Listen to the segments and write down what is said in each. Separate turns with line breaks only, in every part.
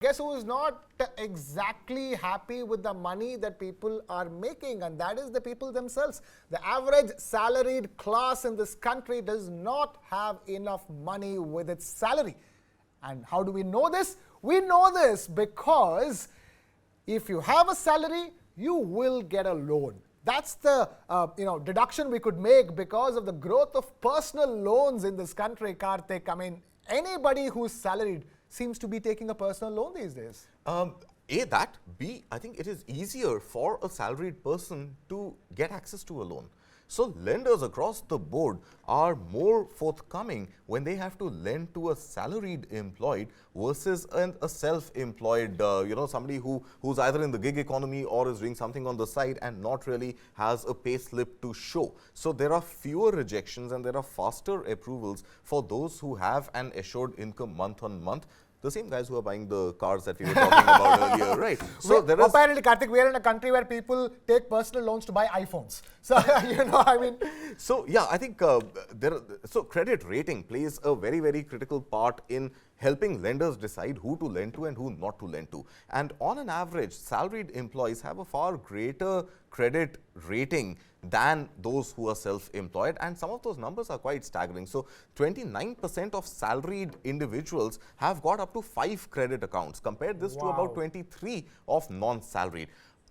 Guess who is not exactly happy with the money that people are making, and that is the people themselves. The average salaried class in this country does not have enough money with its salary. And how do we know this? We know this because if you have a salary, you will get a loan. That's the deduction we could make because of the growth of personal loans in this country, Kartik. I mean, anybody who's salaried seems to be taking a personal loan these days.
A, that. B, I think it is easier for a salaried person to get access to a loan. So lenders across the board are more forthcoming when they have to lend to a salaried employed versus a self-employed, somebody who's either in the gig economy or is doing something on the side and not really has a pay slip to show. So there are fewer rejections and there are faster approvals for those who have an assured income month on month. The same guys who are buying the cars that we were talking about earlier, right?
So apparently, Kartik, we are in a country where people take personal loans to buy iPhones. So,
So, yeah, I think so credit rating plays a very, very critical part in helping lenders decide who to lend to and who not to lend to. And on an average, salaried employees have a far greater credit rating than those who are self-employed, and some of those numbers are quite staggering. So 29% of salaried individuals have got up to 5 credit accounts. Compare this to about 23 of non-salaried.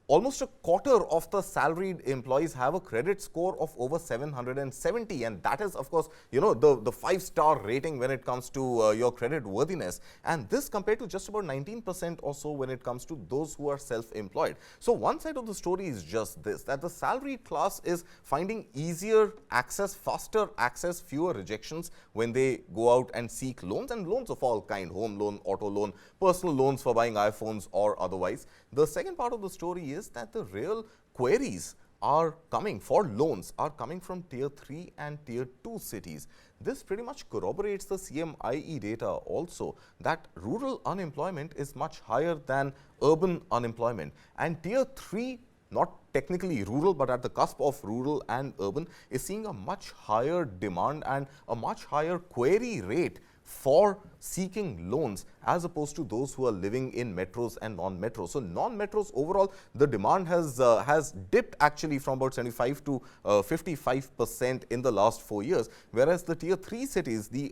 Almost a quarter of the salaried employees have a credit score of over 770, and that is, of course, the 5-star rating when it comes to your credit worthiness. And this compared to just about 19% or so when it comes to those who are self-employed. So one side of the story is just this, that the salaried class is finding easier access, faster access, fewer rejections when they go out and seek loans, and loans of all kind: home loan, auto loan, personal loans for buying iPhones or otherwise. The second part of the story is that the real queries are coming for loans are coming from tier 3 and tier 2 cities. This pretty much corroborates the CMIE data also, that rural unemployment is much higher than urban unemployment, and tier 3, not technically rural but at the cusp of rural and urban, is seeing a much higher demand and a much higher query rate for seeking loans as opposed to those who are living in metros and non-metros. So non-metros overall, the demand has dipped actually from about 75 to 55% in the last 4 years, whereas the tier 3 cities, the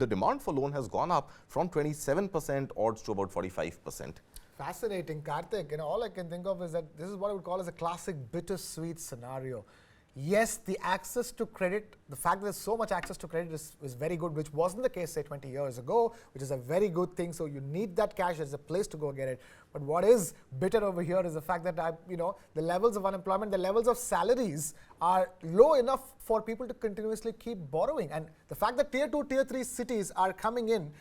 demand for loan has gone up from 27% odds to about 45%.
Fascinating, Kartik. All I can think of is that this is what I would call as a classic bittersweet scenario. Yes, the access to credit, the fact that there's so much access to credit is very good, which wasn't the case, say, 20 years ago, which is a very good thing. So you need that cash. There's a place to go get it. But what is bitter over here is the fact that, the levels of unemployment, the levels of salaries are low enough for people to continuously keep borrowing. And the fact that tier 2, tier 3 cities are coming in,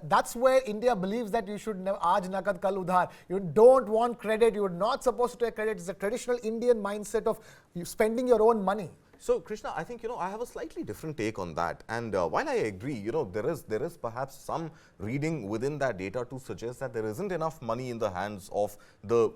that's where India believes that you should never, aaj nakad kal udhar. You don't want credit. You're not supposed to take credit. It's a traditional Indian mindset of you spending your own money.
So, Krishna, I think, I have a slightly different take on that. And while I agree, there is perhaps some reading within that data to suggest that there isn't enough money in the hands of the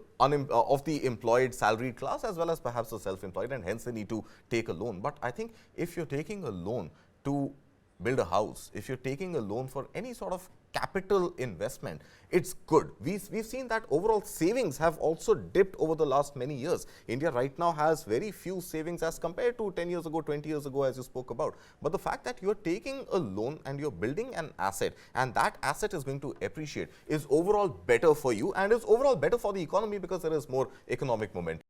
employed salaried class as well as perhaps the self-employed, and hence they need to take a loan. But I think if you're taking a loan to build a house, if you're taking a loan for any sort of capital investment, it's good. We've seen that overall savings have also dipped over the last many years. India right now has very few savings as compared to 10 years ago, 20 years ago, as you spoke about. But the fact that you're taking a loan and you're building an asset, and that asset is going to appreciate, is overall better for you and is overall better for the economy because there is more economic momentum.